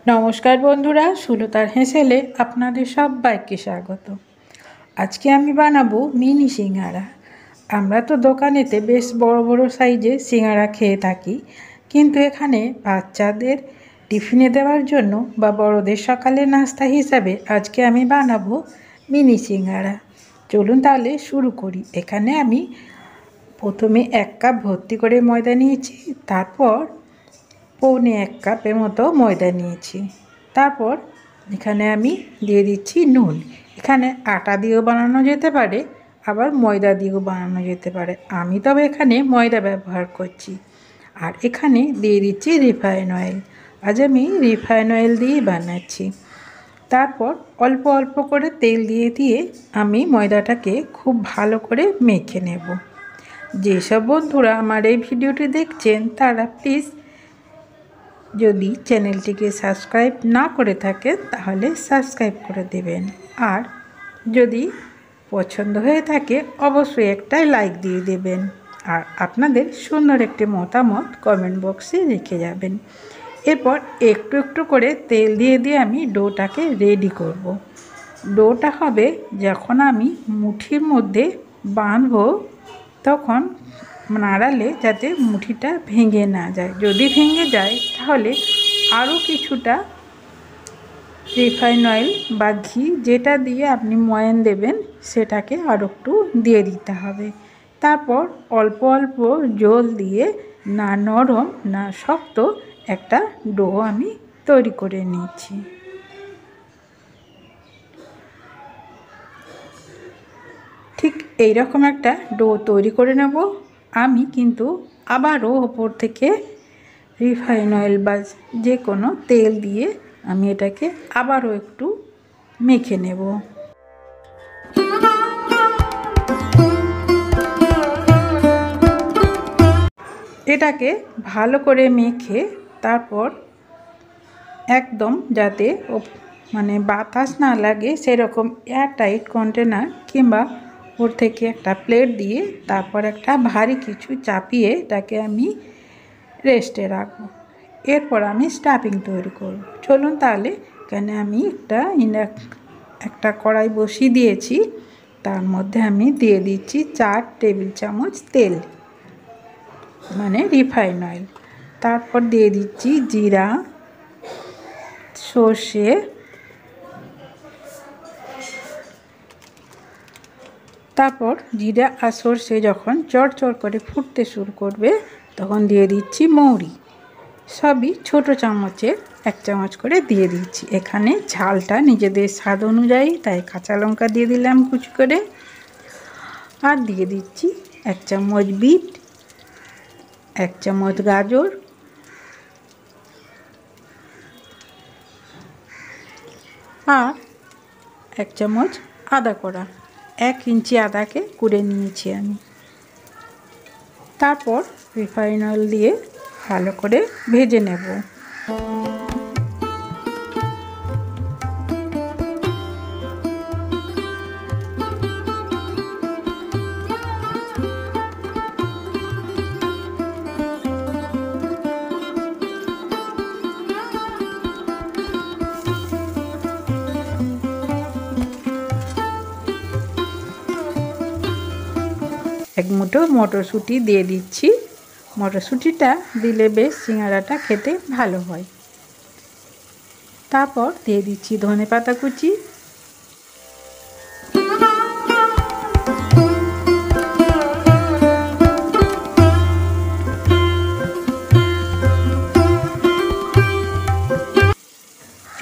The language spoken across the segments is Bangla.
নমস্কার বন্ধুরা, সুলতার হেসেলে আপনাদের সবাইকে স্বাগত। আজকে আমি বানাবো মিনি সিঙ্গারা। আমরা তো দোকানেতে বেশ বড় বড় সাইজে সিঙ্গারা খেয়ে থাকি, কিন্তু এখানে বাচ্চাদের টিফিনে দেওয়ার জন্য বা বড়দের সকালে নাস্তা হিসাবে আজকে আমি বানাবো মিনি সিঙ্গারা। চলুন তাহলে শুরু করি। এখানে আমি প্রথমে 1 কাপ ভর্তি করে ময়দা নিয়েছি, তারপর পৌনে 1 কাপের মতো ময়দা নিয়েছি। তারপর এখানে আমি দিয়ে দিচ্ছি নুন। এখানে আটা দিয়েও বানানো যেতে পারে, আবার ময়দা দিয়েও বানানো যেতে পারে। আমি তবে এখানে ময়দা ব্যবহার করছি। আর এখানে দিয়ে দিচ্ছি রিফাইন অয়েল। আজ আমি রিফাইন অয়েল দিয়েই বানাচ্ছি। তারপর অল্প অল্প করে তেল দিয়ে দিয়ে আমি ময়দাটাকে খুব ভালো করে মেখে নেব। যেসব বন্ধুরা আমার এই ভিডিওটি দেখছেন তারা প্লিজ যদি চ্যানেলটিকে সাবস্ক্রাইব না করে থাকেন তাহলে সাবস্ক্রাইব করে দেবেন। আর যদি পছন্দ হয়ে থাকে অবশ্যই একটা লাইক দিয়ে দেবেন। আর আপনাদের সুন্দর একটি মতামত কমেন্ট বক্সে রেখে যাবেন। এরপর একটু একটু করে তেল দিয়ে দিয়ে আমি ডোটাকে রেডি করব। ডোটা হবে যখন আমি মুঠির মধ্যে বাঁধবো তখন নাড়ালে যাতে মুঠিটা ভেঙে না যায়। যদি ভেঙে যায় তাহলে আরও কিছুটা রিফাইন অয়েল বা ঘি যেটা দিয়ে আপনি ময়ান দেবেন সেটাকে আরও একটু দিয়ে দিতে হবে। তারপর অল্প অল্প জল দিয়ে না নরম না শক্ত একটা ডো আমি তৈরি করে নিচ্ছি। ঠিক এইরকম একটা ডো তৈরি করে নেব। আমি কিন্তু আবারও ওপর থেকে রিফাইন অয়েল বা যে কোনো তেল দিয়ে আমি এটাকে আবারও একটু মেখে নেব। এটাকে ভালো করে মেখে তারপর একদম যাতে বাতাস না লাগে সেরকম এয়ারটাইট কন্টেনার কিংবা ওর থেকে একটা প্লেট দিয়ে তারপর একটা ভারী কিছু চাপিয়ে এটাকে আমি রেস্টে রাখবো। এরপর আমি স্টাফিং তৈরি করব। চলুন তাহলে এখানে আমি একটা কড়াই বসিয়ে দিয়েছি। তার মধ্যে আমি দিয়ে দিচ্ছি 4 টেবিল চামচ তেল, মানে রিফাইন অয়েল। তারপর দিয়ে দিচ্ছি জিরা, সর্ষে, তারপর জিরা আর সর্ষে যখন চড়চড় করে ফুটতে শুরু করবে তখন দিয়ে দিচ্ছি মৌরি। সবই ছোট চামচের 1 চামচ করে দিয়ে দিচ্ছি। এখানে ঝালটা নিজেদের স্বাদ অনুযায়ী, তাই কাঁচা লঙ্কা দিয়ে দিলাম কুচি করে। আর দিয়ে দিচ্ছি 1 চামচ বিট, 1 চামচ গাজর, আর 1 চামচ আদা কোড়া। 1 ইঞ্চি আদাকে কুড়ে নিয়েছি আমি। তারপর রিফাইন অয়েল দিয়ে ভালো করে ভেজে নেব। এক মুঠো মটরশুঁটি দিয়ে দিচ্ছি। মটরশুঁটিটা দিলে বেশ সিঙ্গারাটা খেতে ভালো হয়। তারপর দিয়ে দিচ্ছি ধনেপাতা কুচি,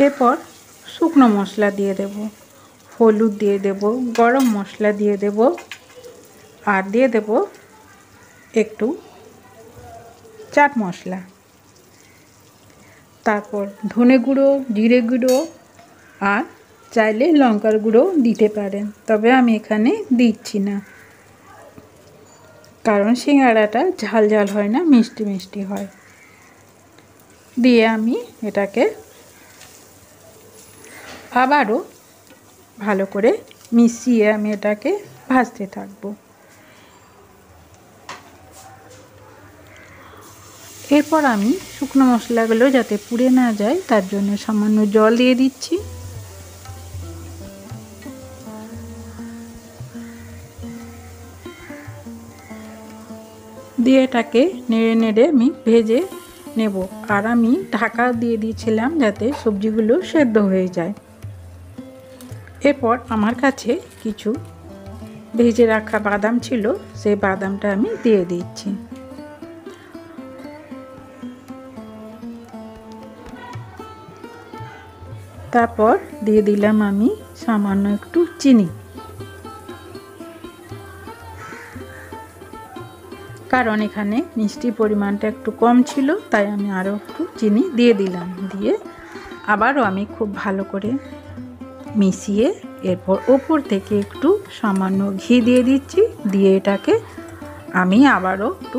এরপর শুকনো মশলা দিয়ে দেব, হলুদ দিয়ে দেব, গরম মশলা দিয়ে দেব, আর দিয়ে দেব একটু চাট মশলা। তারপর ধনে গুঁড়ো, জিরে গুঁড়ো আর চাইলে লঙ্কার গুঁড়ো দিতে পারেন, তবে আমি এখানে দিচ্ছি না, কারণ সিঙ্গারাটা ঝাল ঝাল হয় না, মিষ্টি মিষ্টি হয়। দিয়ে আমি এটাকে আবারও ভালো করে মিশিয়ে আমি এটাকে ভাজতে থাকবো। এরপর আমি শুকনো মশলাগুলো যাতে পুড়ে না যায় তার জন্য সামান্য জল দিয়ে দিচ্ছি। দিয়ে এটাকে নেড়ে নেড়ে আমি ভেজে নেব। আর আমি ঢাকা দিয়ে দিয়েছিলাম যাতে সবজিগুলো সেদ্ধ হয়ে যায়। এরপর আমার কাছে কিছু ভেজে রাখা বাদাম ছিল, সেই বাদামটা আমি দিয়ে দিচ্ছি। তারপর দিয়ে দিলাম আমি সামান্য একটু চিনি, কারণ এখানে মিষ্টির পরিমাণটা একটু কম ছিল, তাই আমি আরও একটু চিনি দিয়ে দিলাম। দিয়ে আবারও আমি খুব ভালো করে মিশিয়ে এরপর ওপর থেকে একটু সামান্য ঘি দিয়ে দিচ্ছি। দিয়ে এটাকে আমি আবারও একটু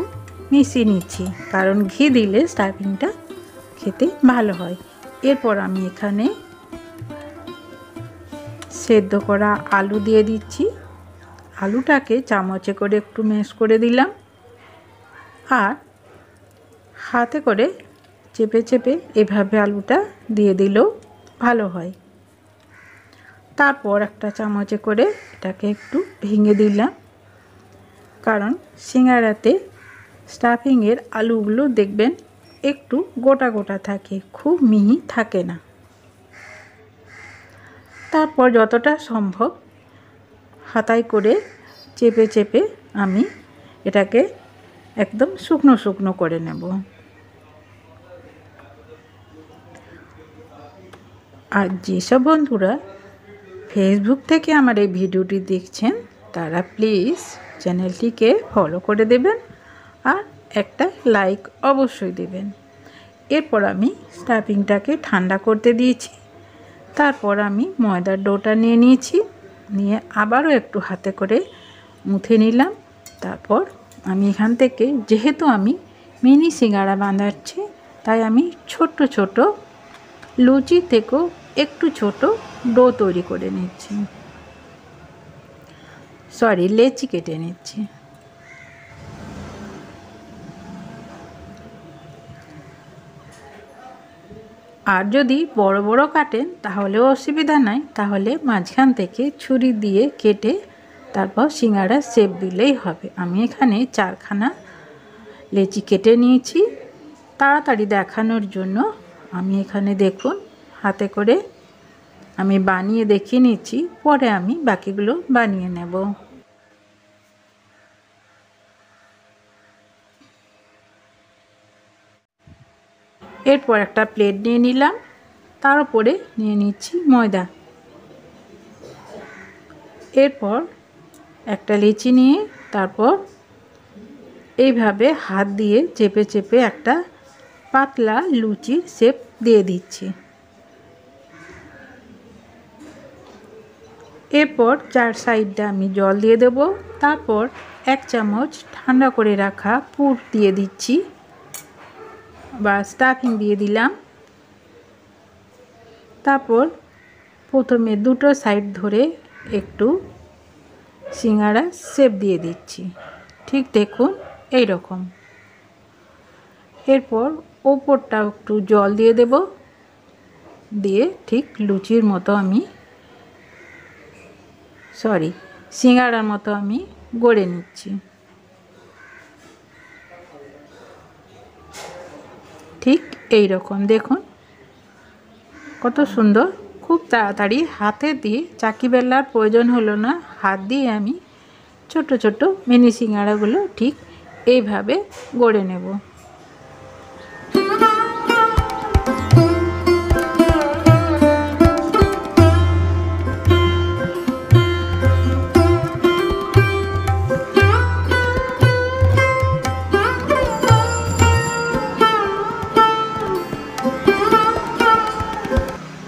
মিশিয়ে নিচ্ছি, কারণ ঘি দিলে স্টাফিংটা খেতে ভালো হয়। এরপর আমি এখানে সেদ্ধ করা আলু দিয়ে দিচ্ছি। আলুটাকে চামচে করে একটু ম্যাশ করে দিলাম, আর হাতে করে চেপে চেপে এভাবে আলুটা দিয়ে দিলেও ভালো হয়। তারপর একটা চামচে করে এটাকে একটু ভেঙে দিলাম, কারণ সিঙ্গাড়াতে স্টাফিংয়ের আলুগুলো দেখবেন একটু গোটা গোটা থাকে, খুব মিহি থাকে না। তারপর যতটা সম্ভব হাতায় করে চেপে চেপে আমি এটাকে একদম শুকনো শুকনো করে নেব। আর যেসব বন্ধুরা ফেসবুক থেকে আমার এই ভিডিওটি দেখছেন তারা প্লিজ চ্যানেলটিকে ফলো করে দেবেন আর একটা লাইক অবশ্যই দেবেন। এরপর আমি স্টাফিংটাকে ঠান্ডা করতে দিয়েছি। তারপর আমি ময়দার ডোটা নিয়ে নিয়েছি, নিয়ে আবারও একটু হাতে করে মুথে নিলাম। তারপর আমি এখান থেকে, যেহেতু আমি মিনি সিঙ্গাড়া বানাচ্ছি, তাই আমি ছোট ছোট লুচি থেকেও একটু ছোট ডো তৈরি করে নিচ্ছি, লেচি কেটে নিচ্ছি। আর যদি বড় বড় কাটেন তাহলেও অসুবিধা নাই, তাহলে মাঝখান থেকে ছুরি দিয়ে কেটে তারপর সিঙ্গাড়া শেপ দিলেই হবে। আমি এখানে 4খানা লেচি কেটে নিয়েছি তাড়াতাড়ি দেখানোর জন্য। আমি এখানে দেখুন হাতে করে আমি বানিয়ে দেখিয়ে নিচ্ছি, পরে আমি বাকিগুলো বানিয়ে নেব। এরপর একটা প্লেট নিয়ে নিলাম, তার উপরে নিয়ে নিচ্ছি ময়দা। এরপর একটা লেচি নিয়ে তারপর এইভাবে হাত দিয়ে চেপে চেপে একটা পাতলা লুচির শেপ দিয়ে দিচ্ছি। এরপর 4 সাইডটা আমি জল দিয়ে দেব। তারপর 1 চামচ ঠান্ডা করে রাখা পুর দিয়ে দিচ্ছি বা স্টাফিং দিয়ে দিলাম। তারপর প্রথমে দুটো সাইড ধরে একটু সিঙ্গাড়া শেপ দিয়ে দিচ্ছি, ঠিক দেখুন এই রকম। এরপর ওপরটা একটু জল দিয়ে দেব, দিয়ে ঠিক লুচির মতো আমি সিঙ্গাড়ার মতো আমি গড়ে নিচ্ছি। ঠিক এই রকম দেখুন কত সুন্দর, খুব তাড়াতাড়ি হাতে দিয়ে চাকি বেলার প্রয়োজন হলো না, হাত দিয়ে আমি ছোট ছোট মিনি সিঙ্গাড়াগুলো ঠিক এইভাবে গড়ে নেব।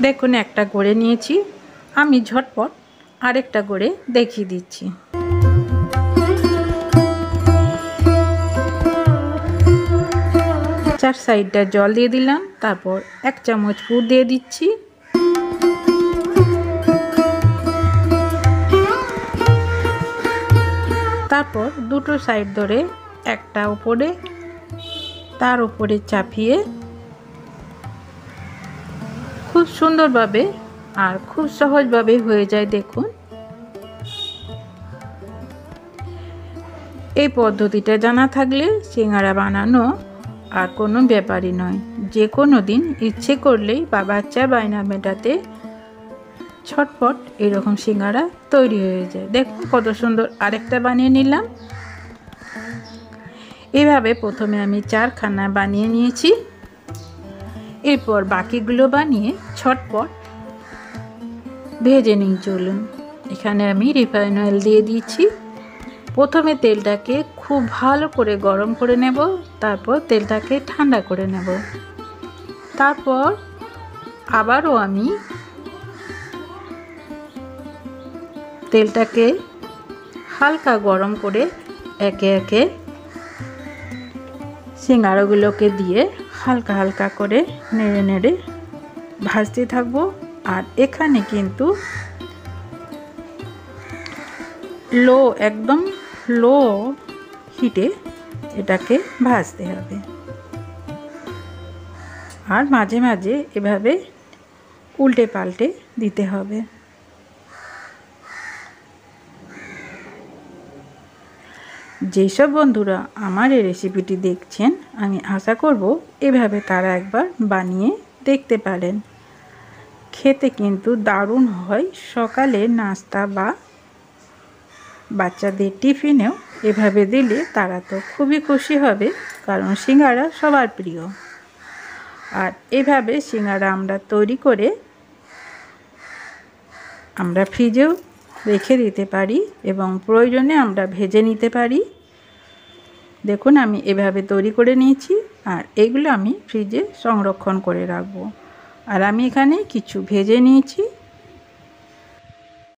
দেখুন একটা গড়ে নিয়েছি, আমি ঝটপট আরেকটা গড়ে দেখিয়ে দিচ্ছি। চার সাইডটা জল দিয়ে দিলাম, তারপর 1 চামচ পুর দিয়ে দিচ্ছি। তারপর দুটো সাইড ধরে একটা উপরে তার উপরে চাপিয়ে খুব সুন্দরভাবে আর খুব সহজভাবে হয়ে যায়। দেখুন, এই পদ্ধতিটা জানা থাকলে সিঙ্গারা বানানো আর কোনো ব্যাপারই নয়। যে কোনো দিন ইচ্ছে করলেই বা বাচ্চার বায়না মেটাতে ছটপট এরকম সিঙ্গারা তৈরি হয়ে যায়। দেখুন কত সুন্দর। আরেকটা বানিয়ে নিলাম। এভাবে প্রথমে আমি 4খানা বানিয়ে নিয়েছি। এরপর বাকিগুলো বানিয়ে ছটপট ভেজে নিই। চলুন, এখানে আমি রিফাইন অয়েল দিয়ে দিয়েছি। প্রথমে তেলটাকে খুব ভালো করে গরম করে নেব, তারপর তেলটাকে ঠান্ডা করে নেব। তারপর আবারও আমি তেলটাকে হালকা গরম করে একে একে সিঙ্গারাগুলোকে দিয়ে হালকা হালকা করে নেড়ে নেড়ে ভাজতে থাকবো। আর এখানে কিন্তু একদম লো হিটে এটাকে ভাজতে হবে। আর মাঝে মাঝে এভাবে উল্টে পাল্টে দিতে হবে। যেসব বন্ধুরা আমার এই রেসিপিটি দেখছেন, আমি আশা করব এভাবে তারা একবার বানিয়ে দেখতে পারেন। খেতে কিন্তু দারুণ হয়। সকালে নাস্তা বা বাচ্চাদের টিফিনেও এভাবে দিলে তারা তো খুবই খুশি হবে, কারণ সিঙ্গারা সবার প্রিয়। আর এভাবে সিঙ্গারা আমরা তৈরি করে আমরা ফ্রিজেও রেখে দিতে পারি এবং প্রয়োজনে আমরা ভেজে নিতে পারি। দেখুন, আমি এভাবে তৈরি করে নিয়েছি আর এগুলো আমি ফ্রিজে সংরক্ষণ করে রাখবো। আর আমি এখানে কিছু ভেজে নিয়েছি,